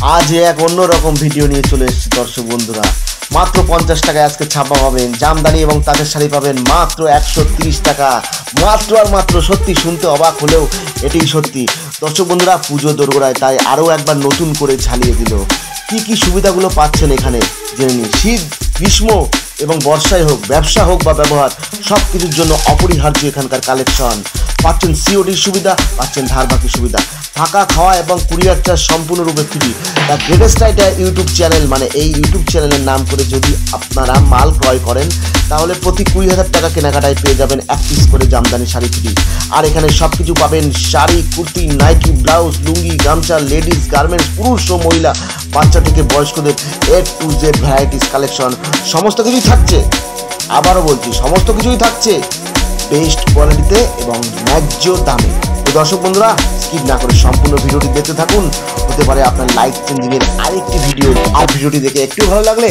আজ এক অন্যরকম ভিডিও নিয়ে চলে এসেছি দর্শক বন্ধুরা। মাত্র 50 টাকায় আজকে ছাপা পাবেন জামদানি এবং তাঁতের শাড়ি পাবেন মাত্র 130 টাকা। মাত্র আর মাত্র, সত্যি শুনতে অবাক হলেও এটাই সত্যি দর্শক বন্ধুরা। পুজো দোরগোড়ায় তাই আরও একবার নতুন করে ঝালিয়ে দিল। কি কি সুবিধাগুলো পাচ্ছেন এখানে জেনে নিন। শীত, গ্রীষ্ম এবং বর্ষায় হোক, ব্যবসা হোক বা ব্যবহার, সব কিছুর জন্য অপরিহার্য এখানকার কালেকশন। পাচ্ছেন সিওডির সুবিধা, পাচ্ছেন ধারবাকি সুবিধা, থাকা, খাওয়া এবং কুরিয়ার চার্জ সম্পূর্ণরূপে free. The greatest idea YouTube channel, মানে এই ইউটিউব চ্যানেলের নাম করে যদি আপনারা মাল ক্রয় করেন তাহলে প্রতি 20,000 টাকা কেনাকাটায় পেয়ে যাবেন 1 পিস করে জামদানি শাড়ি ফ্রি। আর এখানে সব কিছু পাবেন, শাড়ি, কুর্তি, নাইটি, ব্লাউজ, লুঙ্গি, গামছা, লেডিস গার্মেন্টস, পুরুষ ও মহিলা, বাচ্চা থেকে বয়স্কদের A to Z varieties collection সমস্ত কিছুই থাকছে। আবারও বলছি, সমস্ত কিছুই থাকছে বেস্ট কোয়ালিটিতে এবং ন্যায্য দামে। তো দর্শক বন্ধুরা, স্কিপ না করে সম্পূর্ণ ভিডিওটি দেখতে থাকুন। হতে পারে আপনার লাইফ চেঞ্জিংয়ের আরেকটি ভিডিও। আর ভিডিওটি দেখে একটু ভালো লাগলে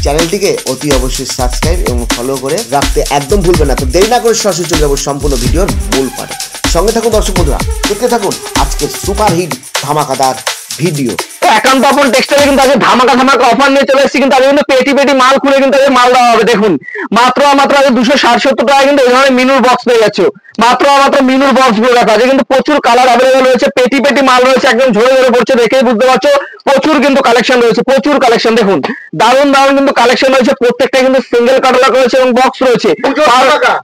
চ্যানেলটিকে অতি অবশ্যই সাবস্ক্রাইব এবং ফলো করে রাখতে একদম ভুলবেন না। তো দেরি না করে সরাসরি চলে যাবো সম্পূর্ণ ভিডিওর মূল পাঠে। সঙ্গে থাকুন দর্শক বন্ধুরা, দেখতে থাকুন আজকের সুপার হিট ধামাকাদার ভিডিও। একান্ত আপন টেক্সটাইলে কিন্তু আজকে ধামাকা অফার নিয়ে চলে এসেছি। কিন্তু আজকে কিন্তু পেটি মাল খুলে কিন্তু আজকে মাল দেওয়া হবে। দেখুন মাত্র আজকে 260-70 টাকা কিন্তু এই ধরনের মিনুর বক্স পেয়ে যাচ্ছে। মাত্র মিনুর বক্স গুলো রাখা আছে, কিন্তু প্রচুর কালার অ্যাভেলেবল রয়েছে, পেটি মাল রয়েছে, একদম ঝরে পড়ছে, দেখেই বুঝতে পারছো। প্রচুর কিন্তু কালেকশন রয়েছে, প্রচুর কালেকশন। দেখুন দারুণ কিন্তু কালেকশন রয়েছে, প্রত্যেকটা কিন্তু সিঙ্গেল ক্যাটালগ রয়েছে এবং বক্স রয়েছে।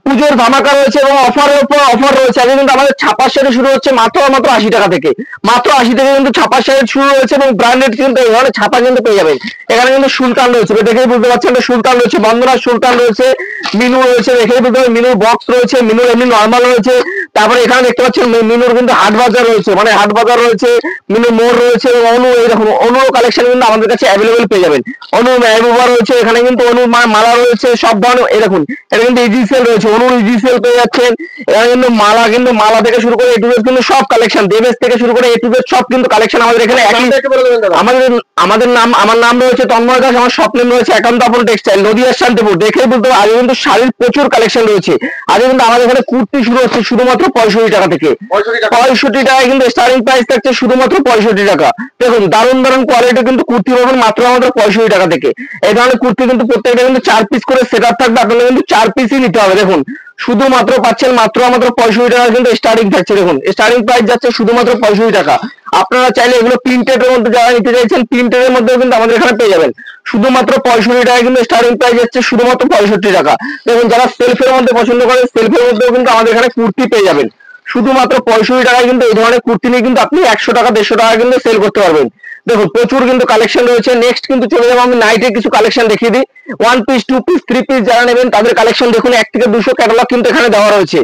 পুজোর ধামাকা রয়েছে এবং অফারের উপর অফার রয়েছে। আজকে কিন্তু আমাদের ছাপার শাড়ি শুরু হচ্ছে মাত্র 80 টাকা থেকে। মাত্র 80 থেকে কিন্তু ছাপার শাড়ি শুরু হয়েছে এবং ব্র্যান্ডেড কিন্তু এই ধরনের ছাপা কিন্তু পেয়ে যাবেন। এখানে কিন্তু সুলতান রয়েছে, দেখেই বুঝতে পারছেন, সুলতান রয়েছে, বন্দনা সুলতান রয়েছে, মিনু রয়েছে, দেখেই বুঝতে পারছেন, মিনুর বক্স রয়েছে, মিনুর এমনি নর্মাল রয়েছে। তারপরে এখানে দেখতে পাচ্ছেন মিনুর কিন্তু হাট বাজার রয়েছে, মানে হাট বাজার রয়েছে, মিনু মোড় রয়েছে এবং অনু, এইরকম অনুর কালেকশন কিন্তু আমাদের কাছে অ্যাভেলেবেল পেয়ে যাবেন। অনু মেহবুবা রয়েছে, এখানে কিন্তু অনুর মালা রয়েছে, সব ধরনের। এরকম এটা কিন্তু ইজি সেল রয়েছে, অনুর ইজি সেল পেয়ে যাচ্ছেন। এখানে কিন্তু মালা থেকে শুরু করে A to Z কিন্তু সব কালেকশন, দেবেশ থেকে শুরু করে A to Z সব কিন্তু কালেকশন আমাদের এখানে একই। আমার নাম রয়েছে তন্ময় দাস, আমার শপ নেম রয়েছে একান্ত আপন টেক্সটাইল, নদিয়ার শান্তিপুর। দেখেই বলতে হবে আজকে কিন্তু শাড়ির প্রচুর কালেকশন রয়েছে। আজকে কিন্তু আমাদের এখানে কুর্তি শুরু হচ্ছে শুধুমাত্র 65 টাকা থেকে। 65 টাকায় কিন্তু স্টার্টিং প্রাইস থাকছে শুধুমাত্র 65 টাকা। দেখুন দারুণ কোয়ালিটি কিন্তু কুর্তি পাবেন মাত্র আমাদের 65 টাকা থেকে। এই ধরনের কুর্তি কিন্তু প্রত্যেকটা কিন্তু 4 পিস করে সেট আপ থাকবে, আপনাদের কিন্তু 4 পিসই নিতে হবে। দেখুন শুধুমাত্র পাচ্ছেন মাত্র 65 টাকা কিন্তু স্টার্টিং থাকছে। দেখুন স্টার্টিং প্রাইস যাচ্ছে শুধুমাত্র 65 টাকা। আপনারা চাইলে এগুলো প্রিন্টেডের মধ্যে যারা নিতে চাইছেন, প্রিন্টেডের মধ্যেও কিন্তু আমাদের এখানে পেয়ে যাবেন। শুধুমাত্র 65 টাকা কিন্তু স্টার্টিং প্রাইস যাচ্ছে, শুধুমাত্র 65 টাকা। দেখুন যারা সেলফের মধ্যে পছন্দ করেন, সেলফের মধ্যেও কিন্তু আমাদের এখানে কুর্তি পেয়ে যাবেন শুধুমাত্র 65 টাকায়। কিন্তু এই ধরনের কুর্তি নিয়ে কিন্তু আপনি 100 টাকা 150 টাকা কিন্তু সেল করতে পারবেন। দেখুন প্রচুর কিন্তু কালেকশন রয়েছে। নেক্সট কিন্তু চলে যাবো আমি নাইটের কিছু কালেকশন দেখিয়ে দিই। 1 পিস, 2 পিস, 3 পিস যারা নেবেন তাদের কালেকশন দেখুন 1 থেকে 200 ক্যাটালগ কিন্তু এখানে দেওয়া রয়েছে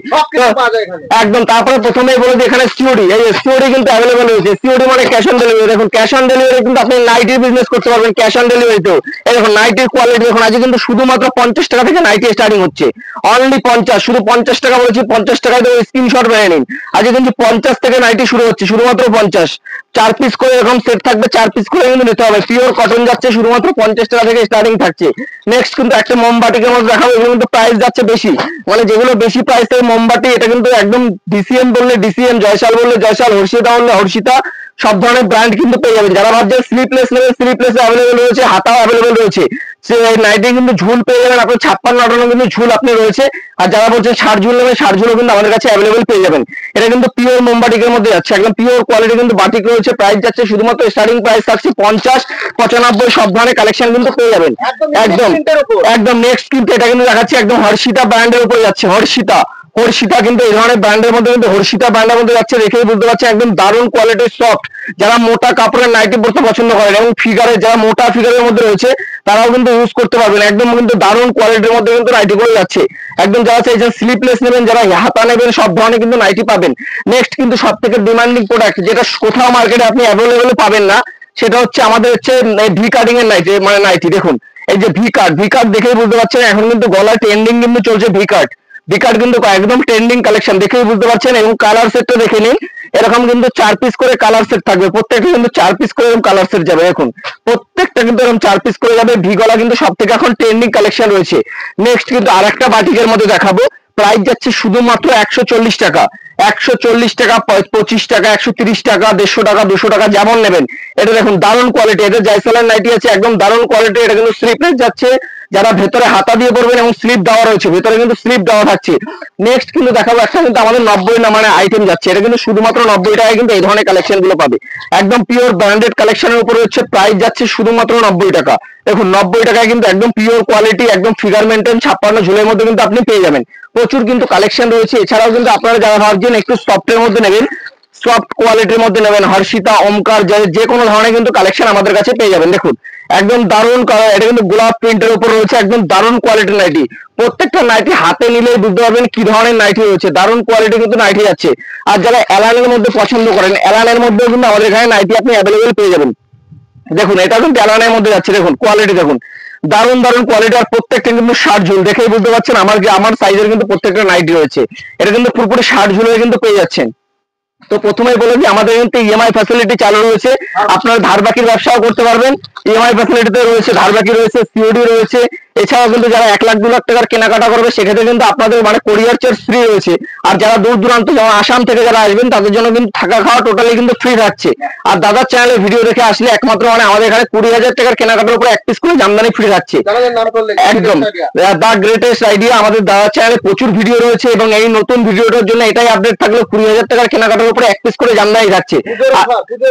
একদম। তারপরে প্রথমেই বলে দিই এখানে সিওডি, এই সিওডি কিন্তু অ্যাভেলেবল রয়েছে। সিওডি মানে ক্যাশ অন ডেলিভারি। দেখুন ক্যাশ অন ডেলিভারি কিন্তু আপনি নাইটির বিজনেস করতে পারবেন ক্যাশ অন ডেলিভারিতেও। এই দেখুন নাইটির কোয়ালিটি দেখুন, আজকে কিন্তু শুধুমাত্র 50 টাকা থেকে নাইটি স্টার্টিং হচ্ছে। অনলি 50, শুধু 50 টাকা বলেছি, 50 টাকায় তো স্ক্রিনশট মেরে নিন। আজকে কিন্তু 50 থেকে নাইটি শুরু হচ্ছে, শুধুমাত্র 50। 4 পিস করে এরকম সেট থাকবে, 4 পিস করে কিন্তু নিতে হবে। পিওর কটন যাচ্ছে, শুধুমাত্র 50 টাকা থেকে স্টার্টিং থাকছে। নেক্সট কিন্তু একটা মোমবাটিকের মধ্যে দেখাবো, এগুলো কিন্তু প্রাইস যাচ্ছে বেশি, মানে যেগুলো বেশি প্রাইস থেকে মোমবাটি, এটা কিন্তু একদম ডিসিএম বললে ডিসিএম, জয়সাল বললে জয়সাল, হর্ষিতা বললে হর্ষিতা, সব ধরনের ব্র্যান্ড কিন্তু পেয়ে যাবেন। যারা ভাবছেন স্লিপলেস নেবেন, স্লিপলেস অ্যাভেলেবল রয়েছে, হাতাও অ্যাভেলেবল রয়েছে। নাইটে কিন্তু ঝুল পেয়ে যাবেন আপনার 56-58 কিন্তু ঝুল আপনি রয়েছে। আর যারা বলছেন ষাট ঝুল নেবেন, ষাট ঝুলও কিন্তু আমাদের কাছে অ্যাভেলেবল পেয়ে যাবেন। এটা কিন্তু পিওর মোমবাটিকের মধ্যে যাচ্ছে, একদম পিওর কোয়ালিটি কিন্তু বাটিক রয়েছে। প্রাইস যাচ্ছে শুধুমাত্র স্টার্টিং প্রাইস থাকছে 50-95, সব ধরনের কালেকশন কিন্তু পেয়ে যাবেন একদম। নেক্সট কিন্তু এটা কিন্তু দেখাচ্ছি একদম হর্ষিতা ব্র্যান্ডের উপরে যাচ্ছে। হর্ষিতা কিন্তু এই ধরনের ব্র্যান্ডের মধ্যে কিন্তু হর্ষিতা ব্র্যান্ডের মধ্যে যাচ্ছে, দেখেই বুঝতে পারছেন একদম দারুণ কোয়ালিটির সফট। যারা মোটা কাপড়ের নাইটি পরতে পছন্দ করেন এবং ফিগারে, যারা মোটা ফিগারের মধ্যে রয়েছে তারাও কিন্তু ইউজ করতে পারবেন। একদম কিন্তু দারুণ কোয়ালিটির মধ্যে কিন্তু নাইটি করে যাচ্ছে একদম। যারা চাইছেন স্লিপলেস নেবেন, যারা হাতা নেবেন, সব ধরনের কিন্তু নাইটি পাবেন। নেক্সট কিন্তু সব থেকে ডিমান্ডিং প্রোডাক্ট, যেটা কোথাও মার্কেটে আপনি অ্যাভেলেবল পাবেন না, সেটা হচ্ছে আমাদের হচ্ছে ভি কাটিং এর নাইটি, মানে নাইটি। দেখুন এই যে ভি কাট দেখেই বুঝতে পারছেন এখন কিন্তু গলায় ট্রেন্ডিং কিন্তু চলছে ভি কাট কিন্তু একদম ট্রেন্ডিং কালেকশন, দেখেই বুঝতে পারছেন। এবং কালার সেটটা দেখে নিন, এরকম কিন্তু 4 পিস করে কালার সেট থাকবে, প্রত্যেকটা কিন্তু 4 পিস করে এরকম কালার সেট যাবে। এখন প্রত্যেকটা কিন্তু এরকম 4 পিস করে যাবে। ভি গলা কিন্তু সব থেকে এখন ট্রেন্ডিং কালেকশন রয়েছে। নেক্সট কিন্তু আরেকটা বাটিকের মধ্যে দেখাবো, প্রাইস যাচ্ছে শুধুমাত্র 140 টাকা। 140 টাকা, 25 টাকা, 130 টাকা, 150 টাকা, 200 টাকা যেমন নেবেন। এটা দেখুন দারুণ কোয়ালিটি, এটা জাইসালের নাইটি আছে, একদম দারুণ কোয়ালিটি। এটা কিন্তু স্লিপলেস যাচ্ছে, যারা ভেতরে হাতা দিয়ে পরবেন এবং স্লিপ দেওয়া রয়েছে, ভেতরে কিন্তু স্লিপ দেওয়া থাকছে। নেক্সট কিন্তু দেখাবো একটা কিন্তু আমাদের 90 না মানে আইটেম যাচ্ছে, এটা কিন্তু শুধুমাত্র 90 টাকায় কিন্তু এই ধরনের কালেকশন গুলো পাবে। একদম পিওর ব্র্যান্ডেড কালেকশনের উপরে হচ্ছে প্রাইস যাচ্ছে শুধুমাত্র 90 টাকা। দেখুন 90 টাকায় কিন্তু একদম পিওর কোয়ালিটি, একদম ফিগার মেনটেন 56 ঝুলের মধ্যে কিন্তু আপনি পেয়ে যাবেন। প্রচুর কিন্তু কালেকশন রয়েছে। এছাড়াও কিন্তু আপনারা যারা ভাবছেন একটু সফটের মধ্যে নেবেন, সফট কোয়ালিটির মধ্যে নেবেন, হর্ষিতা, ওমকার, যে কোনো ধরনের কিন্তু কালেকশন আমাদের কাছে পেয়ে যাবেন। দেখুন একদম দারুণ কালার, এটা কিন্তু গোলাপ প্রিন্টের উপর রয়েছে, একদম দারুণ কোয়ালিটির নাইটি। প্রত্যেকটা নাইটি হাতে নিলেই বুঝতে পারবেন কি ধরনের নাইটি রয়েছে, দারুণ কোয়ালিটি কিন্তু নাইটি যাচ্ছে। আর যারা অ্যালানের মধ্যে পছন্দ করেন, অ্যালানের মধ্যেও কিন্তু আমাদের এখানে নাইটি আপনি অ্যাভেলেবেল পেয়ে যাবেন। দেখুন এটা কিন্তু অ্যালানের মধ্যে যাচ্ছে, দেখুন কোয়ালিটি দেখুন, দারুণ দারুণ কোয়ালিটি। আর প্রত্যেকটা কিন্তু শার্ট ঝুল দেখেই বুঝতে পারছেন আমার সাইজের কিন্তু প্রত্যেকটা নাইটি রয়েছে। এটা কিন্তু পুরোপুরি শার্ট ঝুলে কিন্তু পেয়ে যাচ্ছেন। তো প্রথমেই বলে দিই আমাদের কিন্তু ইএমআই ফ্যাসিলিটি চালু রয়েছে, আপনারা ধার বাকির ব্যবসাও করতে পারবেন। ইএমআই ফ্যাসিলিটিতে রয়েছে, ধার বাকি রয়েছে, সিওডি রয়েছে। এছাড়াও কিন্তু যারা 1 লাখ 2 লাখ টাকার কেনাকাটা করবে সেক্ষেত্রে কিন্তু আপনাদের মানে কোরিয়ার চার্জ ফ্রি রয়েছে। আর যারা দূর দূরান্ত যেমন আসাম থেকে যারা আসবেন তাদের জন্য কিন্তু থাকা খাওয়া টোটালি কিন্তু ফ্রি থাকছে। আর দাদার চ্যানেলে ভিডিও দেখে আসলে একমাত্র মানে আমাদের এখানে 20,000 টাকার কেনাকাটার উপরে 1 পিস করে জামদানি ফ্রি থাকছে। একদম দা গ্রেটেস্ট আইডিয়া। আমাদের দাদার চ্যানেলে প্রচুর ভিডিও রয়েছে এবং এই নতুন ভিডিওটার জন্য এটাই আপডেট থাকলো, 20,000 টাকার কেনাকাটার উপরে 1 পিস করে জামদানি থাকছে।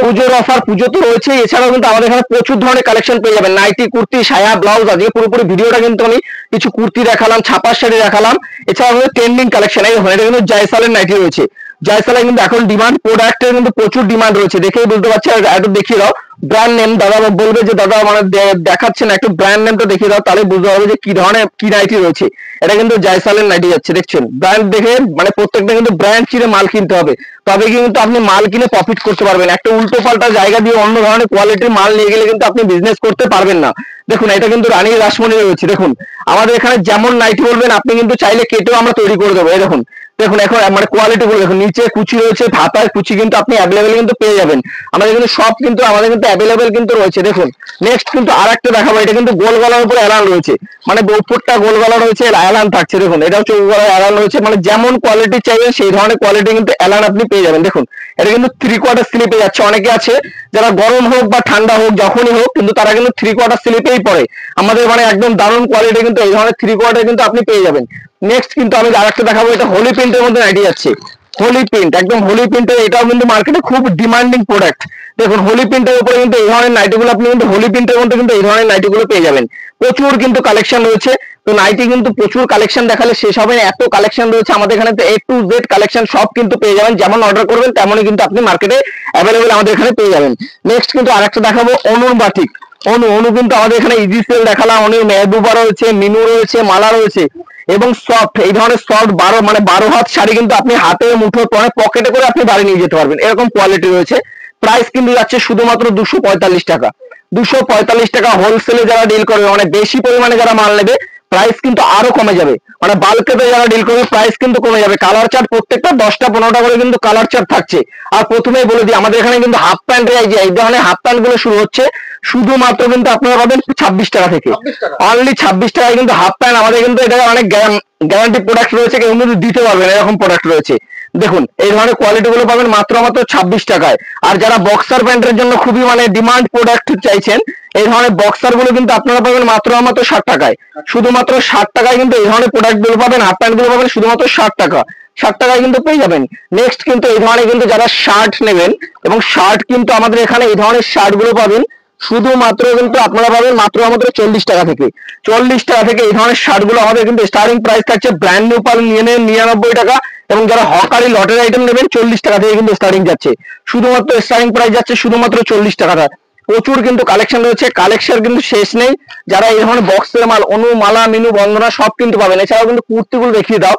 পুজোর অফার, পুজো তো রয়েছে। এছাড়াও কিন্তু আমাদের এখানে প্রচুর ধরনের কালেকশন পেয়ে যাবেন, নাইটি, কুর্তি, সায়া, ব্লাউজ। আজকে পুরোপুরি ভিডিওটা কিন্তু আমি কিছু কুর্তি দেখালাম, ছাপার শাড়ি দেখালাম। এছাড়াও আমাদের ট্রেন্ডিং কালেকশন, এই এটা কিন্তু জায়সালের নাইটি রয়েছে। জায়সালের কিন্তু এখন ডিমান্ড, প্রোডাক্টের কিন্তু প্রচুর ডিমান্ড রয়েছে, দেখেই বুঝতে পারছি। একটু দেখিয়ে দাও ব্র্যান্ড নেম, দাদা বলবে যে দাদা মানে দেখাচ্ছে না, একটু ব্র্যান্ড নেমটা দেখিয়ে দাও, তাহলে বুঝতে পারবে যে কি ধরনের কি নাইটি রয়েছে। এটা কিন্তু জায়সালের নাইটি যাচ্ছে, দেখছেন ব্র্যান্ড দেখে মানে প্রত্যেকটা কিন্তু ব্র্যান্ড চিনে মাল কিনতে হবে, তবে কিন্তু আপনি মাল কিনে প্রফিট করতে পারবেন। একটা উল্টো পাল্টা জায়গা দিয়ে অন্য ধরনের কোয়ালিটির মাল নিয়ে গেলে কিন্তু আপনি বিজনেস করতে পারবেন না। দেখুন এটা কিন্তু রানী রাসমণি রয়েছে। দেখুন আমাদের এখানে যেমন নাইটি বলবেন আপনি কিন্তু চাইলে কেটেও আমরা তৈরি করে দেবো। এই দেখুন, দেখুন এখন মানে কোয়ালিটি গুলো দেখুন, নিচে কুচি রয়েছে, হাতায় কুচি কিন্তু আপনি অ্যাভেলেবেল কিন্তু পেয়ে যাবেন। আমাদের কিন্তু সব কিন্তু আমাদের কিন্তু অ্যাভেলেবেল কিন্তু রয়েছে। দেখুন নেক্সট কিন্তু আরেকটা দেখাবো, এটা কিন্তু গোল গলার উপরে অ্যালান রয়েছে, মানে উপরটা গোল গলা রয়েছে, অ্যালান থাকছে। দেখুন এটাও চৌক গলায় অ্যালান রয়েছে, মানে যেমন কোয়ালিটি চাইবেন সেই ধরনের কোয়ালিটি কিন্তু অ্যালান আপনি পেয়ে যাবেন। দেখুন এটা কিন্তু 3/4 স্লিপে যাচ্ছে। অনেকে আছে যারা গরম হোক বা ঠান্ডা হোক যখনই হোক কিন্তু তারা কিন্তু 3/4 স্লিপেই পড়ে। আমাদের মানে একদম দারুণ কোয়ালিটি কিন্তু এই ধরনের 3/4 কিন্তু আপনি পেয়ে যাবেন। নেক্সট কিন্তু আমি আরেকটা দেখাবো, এটা হোলি প্রিন্টের মধ্যে নাইটি যাচ্ছে। হোলি প্রিন্ট, একদম হোলি প্রিন্টের, এটাও কিন্তু মার্কেটে খুব ডিমান্ডিং প্রোডাক্ট। দেখুন হোলি প্রিন্টের উপরে কিন্তু এই ধরনের নাইটিগুলো আপনি কিন্তু হোলি প্রিন্টের মধ্যে কিন্তু এই ধরনের নাইটিগুলো পেয়ে যাবেন। প্রচুর কিন্তু কালেকশন রয়েছে। তো নাইটি কিন্তু প্রচুর কালেকশন দেখালে শেষ হবে না, এত কালেকশন রয়েছে আমাদের এখানে। A to Z কালেকশন সব কিন্তু পেয়ে যাবেন, যেমন অর্ডার করবেন তেমনই কিন্তু আপনি মার্কেটে অ্যাভেলেবেল আমাদের এখানে পেয়ে যাবেন। নেক্সট কিন্তু আরেকটা দেখাবো অনুর বাটিক। অনু কিন্তু আমাদের এখানে ইজি সেল দেখালাম, অনু মেহবুবা রয়েছে, মিনু রয়েছে, মালা রয়েছে এবং সফট, এই ধরনের সফট 12 হাত শাড়ি কিন্তু আপনি হাতে মুঠো পরে পকেটে করে আপনি বাড়ি নিয়ে যেতে পারবেন, এরকম কোয়ালিটি রয়েছে। প্রাইস কিন্তু যাচ্ছে শুধুমাত্র 245 টাকা। 245 টাকা। হোলসেলে যারা ডিল করবে মানে বেশি পরিমাণে যারা মাল নেবে প্রাইস কিন্তু আরো কমে যাবে, মানে বাল্কেতে যারা ডিল করবে প্রাইস কিন্তু কমে যাবে। কালার চার্ট প্রত্যেকটা 10টা 15টা করে কিন্তু কালার চার্ট থাকছে। আর প্রথমেই বলে দিই আমাদের এখানে কিন্তু হাফ প্যান্ট এই ধরনের হাফ প্যান্ট গুলো শুরু হচ্ছে শুধুমাত্র কিন্তু আপনারা পাবেন 26 টাকা থেকে। অনলি 26 টাকায় কিন্তু হাফ প্যান্ট। আমাদের কিন্তু এটা অনেক গ্যারান্টি প্রোডাক্ট রয়েছে, কেউ কিন্তু দিতে পারবেন এরকম প্রোডাক্ট রয়েছে। দেখুন এই ধরনের কোয়ালিটি গুলো পাবেন মাত্র 26 টাকায়। আর যারা বক্সার প্যান্টের জন্য খুবই মানে ডিমান্ড প্রোডাক্ট চাইছেন, এই ধরনের বক্সার গুলো কিন্তু আপনারা পাবেন মাত্র 60 টাকায়। শুধুমাত্র 60 টাকায় কিন্তু এই ধরনের প্রোডাক্ট গুলো পাবেন, হাফ প্যান্ট গুলো পাবেন শুধুমাত্র 60 টাকা। 60 টাকায় কিন্তু পেয়ে যাবেন। নেক্সট কিন্তু এই ধরনের কিন্তু যারা শার্ট নেবেন এবং শার্ট কিন্তু আমাদের এখানে এই ধরনের শার্ট গুলো পাবেন শুধুমাত্র কিন্তু আপনারা পাবেন মাত্র 40 টাকা থেকে। 40 টাকা থেকে এই ধরনের শার্ট গুলো আমাদের কিন্তু স্টার্টিং প্রাইস থাকছে। ব্র্যান্ড নিউ পাল নিয়ে নেন 99 টাকা, এবং যারা হকারি লটের আইটেম নেবেন 40 টাকা থেকে কিন্তু স্টার্টিং যাচ্ছে। শুধুমাত্র স্টার্টিং প্রাইস যাচ্ছে শুধুমাত্র 40 টাকা। প্রচুর কিন্তু কালেকশন রয়েছে, কালেকশন কিন্তু শেষ নেই। যারা এই ধরনের বক্সের মাল, অনু, মালা, মিনু, বন্দনা সব কিন্তু পাবেন। এছাড়াও কিন্তু কুর্তিগুলো দেখিয়ে দাও,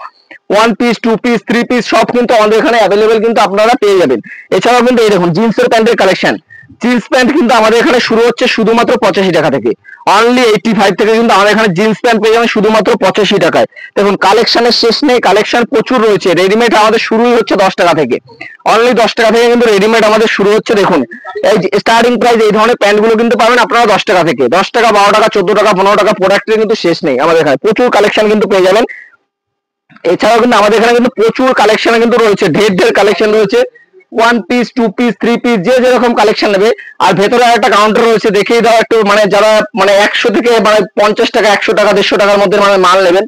1 পিস 2 পিস 3 পিস সব কিন্তু আমাদের এখানে অ্যাভেলেবেল কিন্তু আপনারা পেয়ে যাবেন। এছাড়াও কিন্তু এই দেখুন জিন্সের প্যান্টের কালেকশন। জিন্স প্যান্ট কিন্তু আমাদের এখানে শুরু হচ্ছে শুধুমাত্র 85 টাকা থেকে। অনলি 85 থেকে কিন্তু আমাদের এখানে জিন্স প্যান্ট পেয়ে যাবেন শুধুমাত্র 85 টাকায়। দেখুন কালেকশনের শেষ নেই, কালেকশন প্রচুর রয়েছে। রেডিমেড আমাদের শুরুই হচ্ছে 10 টাকা থেকে। অনলি 10 টাকা থেকে কিন্তু রেডিমেড আমাদের শুরু হচ্ছে। দেখুন এই স্টার্টিং প্রাইস এই ধরনের প্যান্ট গুলো কিন্তু পাবেন আপনারা 10 টাকা থেকে। 10 টাকা, 12 টাকা, 14 টাকা, 15 টাকা প্রোডাক্টের কিন্তু শেষ নেই। আমাদের এখানে প্রচুর কালেকশন কিন্তু পেয়ে যাবেন। এছাড়াও কিন্তু আমাদের এখানে কিন্তু প্রচুর কালেকশন কিন্তু রয়েছে, ঢের কালেকশন রয়েছে, 1 পিস 2 পিস 3 পিস যে যেরকম কালেকশন নেবে। আর ভেতরে একটা কাউন্টার রয়েছে, দেখিয়ে দাও একটু, মানে যারা মানে 100 থেকে মানে 50 টাকা 100 টাকা 150 টাকার মধ্যে মানে মাল নেবেন,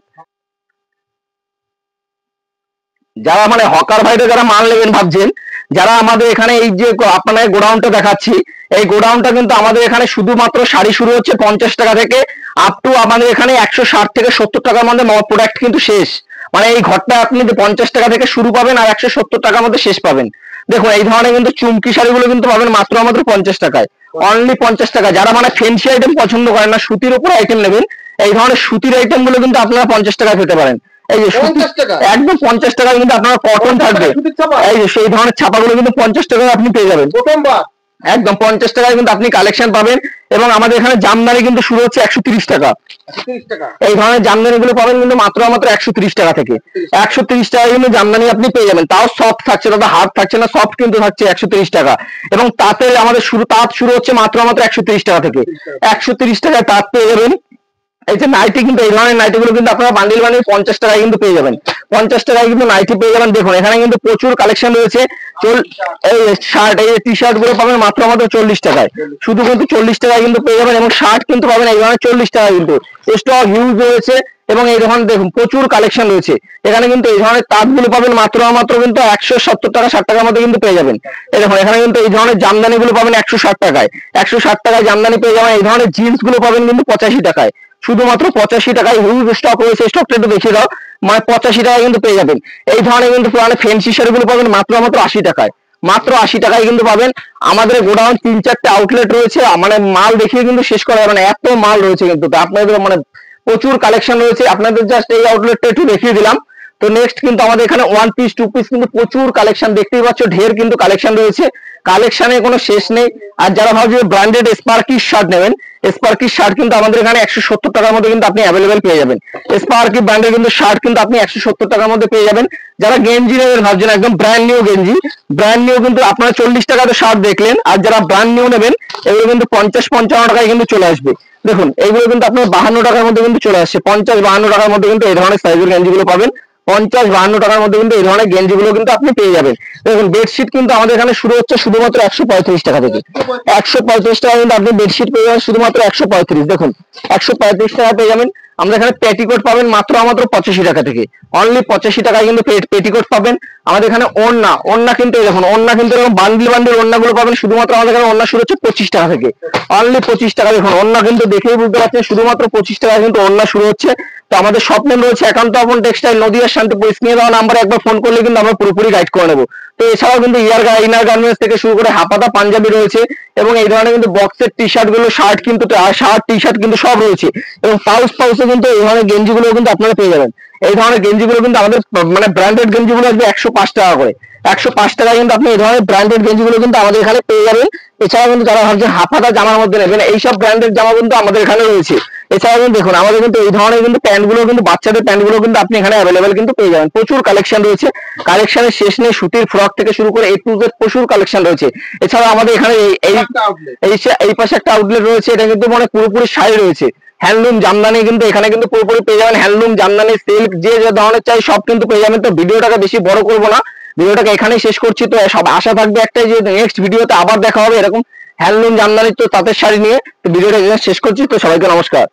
যারা মানে হকার ভাইরা যারা মাল নেবেন ভাবছেন, যারা আমাদের এখানে এই যে আপনাদের গোডাউনটা দেখাচ্ছি, এই গোডাউনটা কিন্তু আমাদের এখানে শুধুমাত্র শাড়ি শুরু হচ্ছে 50 টাকা থেকে আপ টু আমাদের এখানে 160 থেকে 70 টাকার মধ্যে প্রোডাক্ট কিন্তু শেষ। মানে এই ঘরটা আপনি 50 টাকা থেকে শুরু পাবেন আর 170 টাকার মধ্যে শেষ পাবেন। দেখুন এই ধরনের কিন্তু চুমকি শাড়িগুলো কিন্তু পাবেন মাত্র 50 টাকায়, অনলি 50 টাকা। যারা মানে ফ্যান্সি আইটেম পছন্দ করেন না, সুতির উপর আইটেম নেবেন, এই ধরনের সুতির আইটেম গুলো কিন্তু আপনারা 50 টাকায় পেতে পারেন। এই যে একদম 50 টাকায় কিন্তু আপনার কটন থাকবে, এই যে সেই ধরনের ছাপাগুলো কিন্তু 50 টাকায় আপনি পেয়ে যাবেন একদম 50 টাকায় কিন্তু আপনি কালেকশন পাবেন। এবং আমাদের এখানে জামদানি কিন্তু শুরু হচ্ছে 130 টাকা, এই ধরনের জামদানি গুলো পাবেন কিন্তু মাত্র 130 টাকা থেকে। 130 টাকায় কিন্তু জামদানি আপনি পেয়ে যাবেন, তাও সফট থাকছে, দাদা হার্ড থাকছে না, সফট কিন্তু থাকছে 130 টাকা। এবং তাতে আমাদের তাঁত শুরু হচ্ছে মাত্র 130 টাকা থেকে, 130 টাকায় তাঁত পেয়ে যাবেন। এই যে নাইটি কিন্তু এই ধরনের নাইটি গুলো কিন্তু আপনারা বান্ডিল 50 টাকায় কিন্তু পেয়ে যাবেন, 50 টাকায় কিন্তু নাইটি পেয়ে যাবেন। দেখুন এখানে কিন্তু প্রচুর কালেকশন রয়েছে। এই শার্ট, এই টি শার্ট গুলো পাবেন মাত্র 40 টাকায়, শুধু কিন্তু 40 টাকায় কিন্তু পেয়ে যাবেন। এবং শার্ট কিন্তু পাবেন এই ধরনের 40 টাকায়, কিন্তু স্টক হিউজ রয়েছে। এবং এই ধরনের দেখুন প্রচুর কালেকশন রয়েছে এখানে, কিন্তু এই ধরনের তাঁত গুলো পাবেন মাত্র কিন্তু 170 টাকা 60 টাকার মধ্যে কিন্তু পেয়ে যাবেন। এই দেখুন এখানে কিন্তু এই ধরনের জামদানি গুলো পাবেন 160 টাকায়, 160 টাকায় জামদানি পেয়ে যাবেন। এই ধরনের জিন্স গুলো পাবেন কিন্তু 85 টাকায়, শুধুমাত্র 85 টাকায় হিউজ স্টক রয়েছে। স্টকটা একটু দেখিয়ে দাও, মানে 85 টাকায় কিন্তু পেয়ে যাবেন। এই ধরনের কিন্তু পুরানো ফ্যান্সি শাড়ি গুলো পাবেন মাত্র 80 টাকায়, মাত্র 80 টাকায় কিন্তু পাবেন। আমাদের গোডাউন 3-4টে আউটলেট রয়েছে, মানে মাল দেখিয়ে কিন্তু শেষ করা যাবে না, এত মাল রয়েছে কিন্তু আপনাদের, মানে প্রচুর কালেকশন রয়েছে। আপনাদের জাস্ট এই আউটলেটটা একটু দেখিয়ে দিলাম। তো নেক্সট কিন্তু আমাদের এখানে 1 পিস 2 পিস কিন্তু প্রচুর কালেকশন দেখতেই পাচ্ছ, ঢের কিন্তু কালেকশন রয়েছে, কালেকশনে কোনো শেষ নেই। আর যারা ভাবছেন ব্র্যান্ডেড স্পার্কি শার্ট নেবেন, স্পার্কি শার্ট কিন্তু আমাদের এখানে 170 টাকার মধ্যে কিন্তু আপনি অ্যাভেলেবেল পেয়ে যাবেন। স্পার্কি ব্র্যান্ডের কিন্তু শার্ট কিন্তু আপনি 170 টাকার মধ্যে পেয়ে যাবেন। যারা গেঞ্জি নেবেন ভাবছেন, একদম ব্র্যান্ড নিউ গেঞ্জি, ব্র্যান্ড নিউ কিন্তু আপনারা 40 টাকাতে শার্ট দেখলেন। আর যারা ব্র্যান্ড নিউ নেবেন এগুলো কিন্তু 50-55 টাকায় কিন্তু চলে আসবে। দেখুন এইগুলো কিন্তু আপনার 52 টাকার মধ্যে কিন্তু চলে আসছে, 50-52 টাকার মধ্যে কিন্তু এই ধরনের সাইজের গেঞ্জিগুলো পাবেন। 50-52 টাকার মধ্যে কিন্তু এই ধরনের গেঞ্জিগুলো কিন্তু আপনি পেয়ে যাবেন। দেখুন বেডশিট কিন্তু আমাদের এখানে শুরু হচ্ছে শুধুমাত্র 135 টাকা থেকে, 135 টাকা কিন্তু আপনি বেডশিট পেয়ে যাবেন শুধুমাত্র 135। দেখুন 135 টাকা পেয়ে যাবেন। আমরা এখানে পেটিকোট পাবেন মাত্র 85 টাকা থেকে, অনলি 85 টাকায় কিন্তু পেটিকোট পাবেন। আমাদের এখানে ওড়না কিন্তু দেখুন, ওড়না কিন্তু এরকম বান্ডিল ওড়নাগুলো পাবেন শুধুমাত্র আমাদের এখানে ওড়না শুরু হচ্ছে 25 টাকা থেকে, অনলি 25 টাকা। দেখুন ওড়না কিন্তু দেখেই বুঝতে পারছেন শুধুমাত্র 25 টাকা কিন্তু ওড়না শুরু হচ্ছে। তো আমাদের শপ নেম রয়েছে একান্ত আপন টেক্সটাইল, নদিয়া শান্তিপুর। স্ক্রিনে দেওয়া নাম্বারে একবার ফোন করলে কিন্তু আমরা পুরোপুরি গাইড করে নেবো। তো এছাড়াও কিন্তু ইনার গার্মেন্টস থেকে শুরু করে হাফাতা পাঞ্জাবি রয়েছে, এবং এই ধরনের কিন্তু বক্সের টি শার্ট গুলো, শার্ট কিন্তু শার্ট টি শার্ট কিন্তু সব রয়েছে। এবং পাউচে কিন্তু এই ধরনের গেঞ্জি গুলো কিন্তু আপনারা পেয়ে যাবেন। এই ধরনের গেঞ্জি গুলো কিন্তু আমাদের মানে ব্র্যান্ডেড গেঞ্জি গুলো আসবে 105 টাকা করে, 105 টাকায় কিন্তু আপনি এই ধরনের ব্র্যান্ডেড গেঞ্জি গুলো কিন্তু আমাদের এখানে পেয়ে যাবেন। এছাড়াও কিন্তু যারা ভাবছেন হাফাতা জামার মধ্যে নেবেন, এইসব ব্র্যান্ডেড জামা কিন্তু আমাদের এখানে রয়েছে। এছাড়াও কিন্তু দেখুন আমাদের কিন্তু এই ধরনের কিন্তু প্যান্ট গুলো কিন্তু বাচ্চাদের প্যান্ট গুলো কিন্তু আপনি এখানে অ্যাভেলেবেল কিন্তু পেয়ে যাবেন। প্রচুর কালেকশন রয়েছে, কালেকশনের শেষ নেই। সুতির ফ্রক থেকে শুরু করে A to Z প্রচুর কালেকশন রয়েছে। এছাড়াও আমাদের এখানে এই পাশে একটা আউটলেট রয়েছে, এটা কিন্তু মানে পুরোপুরি শাড়ি রয়েছে, হ্যান্ডলুম জামদানি কিন্তু এখানে কিন্তু পুরোপুরি পেয়ে যাবেন। হ্যান্ডলুম জামদানি সিল্ক যে যে ধরনের চাই সব কিন্তু পেয়ে যাবেন। তো ভিডিওটাকে বেশি বড় করবো না, ভিডিওটাকে এখানেই শেষ করছি। তো সব আশা থাকবে একটাই, যে নেক্সট ভিডিওতে আবার দেখা হবে এরকম হ্যান্ডলুম জামদানি তো তাঁতের শাড়ি নিয়ে। তো ভিডিওটা এখানে শেষ করছি। তো সবাইকে নমস্কার।